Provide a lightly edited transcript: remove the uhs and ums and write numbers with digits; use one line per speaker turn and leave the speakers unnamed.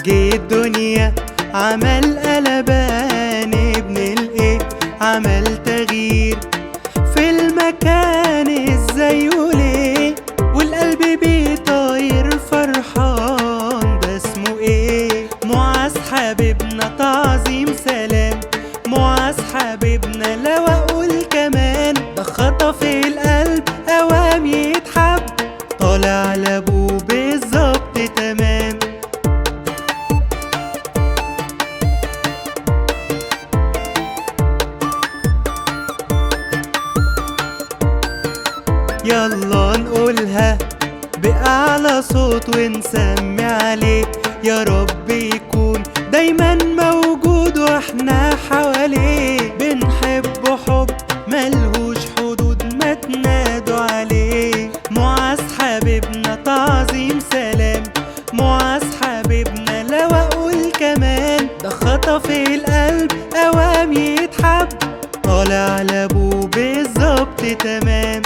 جه الدنيا عمل قلبان، ابن الايه عمل تغيير في المكان، ازاي وليه والقلب بيطاير فرحان. ده اسمه ايه؟ معاذ حبيبنا تعظيم سلام، معاذ حبيبنا لو اقول كمان، ده خطف القلب اوام يتحب، طالع لابوه بالظبط تمام. يلا نقولها بأعلى صوت ونسمي عليه، يا رب يكون دايما موجود واحنا حواليه، بنحبه حب ملهوش حدود، ما تنادوا عليه. معاذ حبيبنا تعظيم سلام، معاذ حبيبنا لو اقول كمان، ده خطف القلب اوام يتحب، طالع لابوه بالظبط تمام.